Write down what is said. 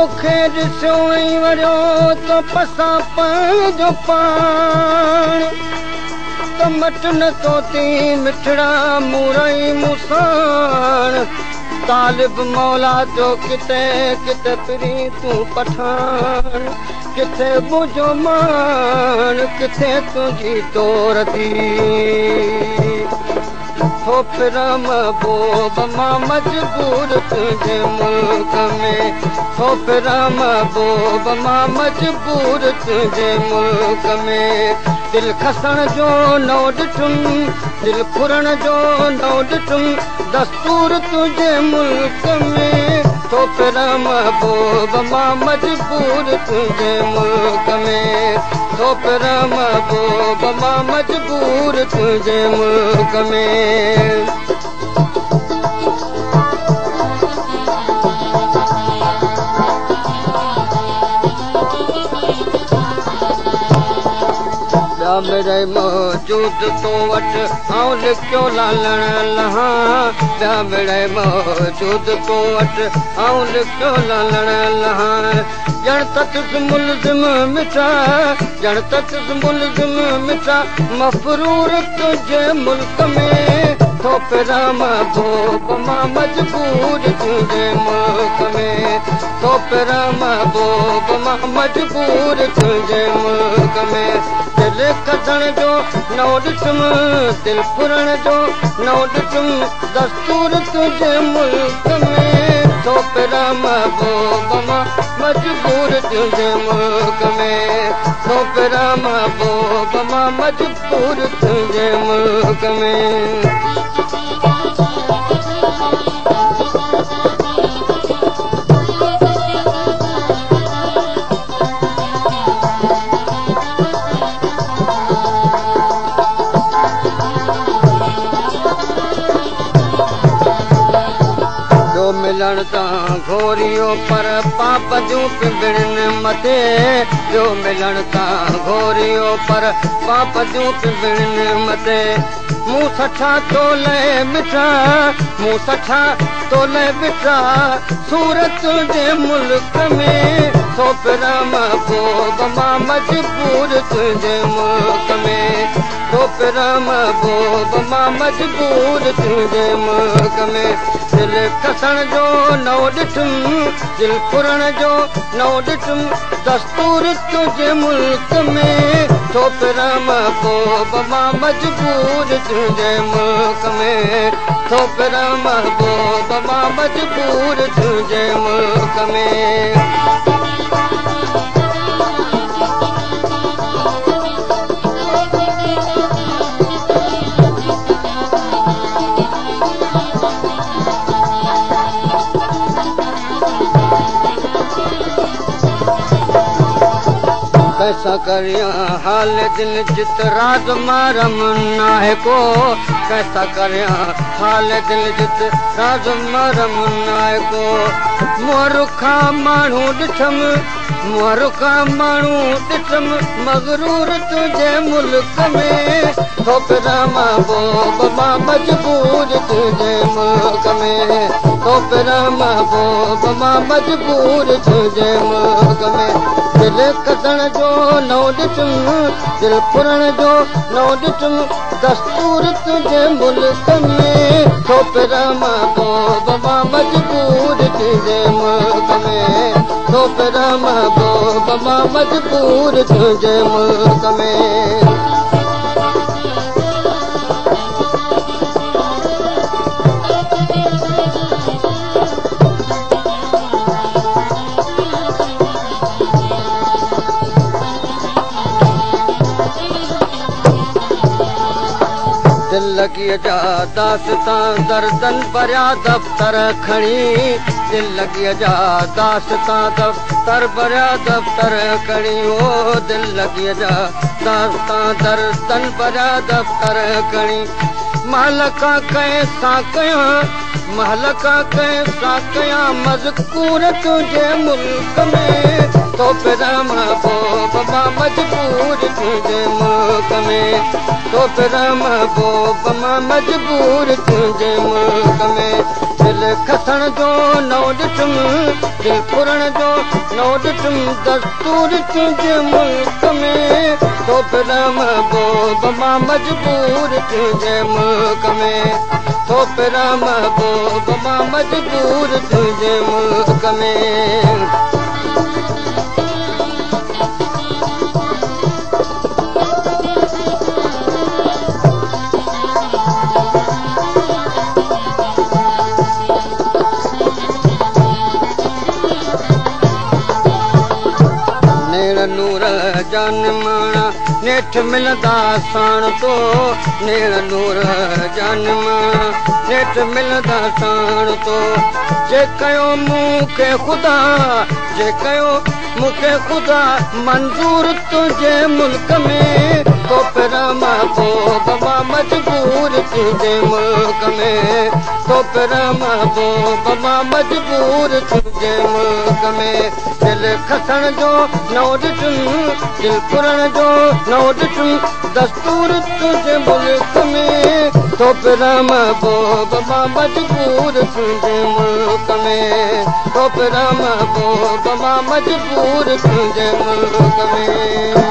तोखे ॾिसो ऐं वरियो तो पसां पंहिंजो पाण त मट न तोती मिठड़ा मूरई मुसाण तालिब मौला जो किथे किथे पिरी तूं पठान किथे मुंहिंजो मान किथे तुंहिंजी तोर थी थोपरा महबूब मां मजबूर तुंहिंजे मुल्क में थोपरा महबूब मां मजबूर तुंहिंजे मुल्क में दिल खसण जो न ॾिठुम दिल फुरण जो न ॾिठुम दस्तूर तुंहिंजे मुल्क में थोपरा महबूब मां मजबूर तुंहिंजे मुल्क में थोपरा महबूब मां मजबूर तुंहिंजे मुल्क में मेरे मौजूद तो वट आऊं लिखियो लालण लहा ॿिया मेरे मौजूद तो वट आऊं लिखियो लालण लहा ॼण तस मुलज़िम मिठा ॼण तस मुलज़िम मिठा मफ़रूर तुंहिंजे मुल्क में थोपरा महबूब मां मजबूर तुंहिंजे मुल्क में थोपरा महबूब मां मजबूर तुंहिंजे मुल्क में दिल खसण जो न ॾिठुम दिल फुरण जो न ॾिठुम दस्तूर तुंहिंजे मुल्क में थोपरा महबूब मां मजबूर तुंहिंजे मुल्क में थोपरा महबूब मां मजबूर तुंहिंजे मुल्क में मिलण तां घोरियो पर पाप जूं पिंबड़नि मथे ॿियो मिलण तां घोरियो पर पाप जूं पिंबड़नि मथे मूं सठा तोले मिठा मूं सठा तोले मिठा सूरत जे मुल्क में थोपरा महबूब मां मजबूर तुंहिंजे मुल्क में थोपरा महबूब मां मजबूर तुंहिंजे मुल्क में दिल खसण जो न ॾिठुम दिल फुरण जो न ॾिठुम दस्तूर तुंहिंजे मुल्क में थोपरा महबूब मां मजबूर तुंहिंजे मुल्क में थोपरा महबूब मां मजबूर तुंहिंजे मुल्क में कैसा करिया हाल दिल जित राज मारम नाहे को कैसा करिया हाल दिल जित राज मारम नाहे को मोरुखा माण्हू ॾिठम मोरुखा माण्हू ॾिठम मगरूर तुंहिंजे मुल्क में थोपरा महबूब मां मजबूर तुंहिंजे मुल्क में थोपरा महबूब मां मजबूर तुंहिंजे मुल्क में दिल खसण जो न ॾिठुम दिल फुरण जो न ॾिठुम दस्तूर तुंहिंजे मुल्क में थोपरा महबूब मां मजबूर तुंहिंजे मुल्क में थोपरा महबूब मां मजबूर तुंहिंजे मुल्क में दिलगीअ जा दास्तां दर्दन भरिया दफ़्तर खणी दिलगीअ जा दास्तां दफ़्तर भरिया दफ़्तर खणी ओ दिलगीअ जा दास्तां दर्दन भरिया दफ़्तर खणी महलका कैसा कयां महलका कैसा कयां मज़कूर तुंहिंजे मुल्क में थोपरा महबूब मां मजबूर तुंहिंजे मुल्क में थोपरा महबूब मां मजबूर तुंहिंजे मुल्क में दिल खसण जो नौ ॾिठुम दिल फुरण जो नौ ॾिठुम दस्तूर तुंहिंजे मुल्क में तो पिया महबूब मां मजबूर तुंहिंजे मुल्क में तो पिया महबूब मां मजबूर तुंहिंजे मुल्क में नूर जान माना नेठ मिलंदा साण तो नेड़ नूर जान माना नेठ मिलंदा साण तो जे कयो मूंखे ख़ुदा जे कयो मूंखे ख़ुदा मंज़ूर तुंहिंजे मुल्क में तो पिया महबूब मां मजबूर तुंहिंजे मुल्क में तो पिया महबूब मां मजबूर तुंहिंजे मुल्क में दिल खसण जो नौ ॾिठुम दिल फुरण जो नौ ॾिठुम दस्तूर तुंहिंजे मुल्क में तो पिया महबूब मां मजबूर तुंहिंजे मुल्क में तो पिया महबूब मां मजबूर तुंहिंजे मुल्क में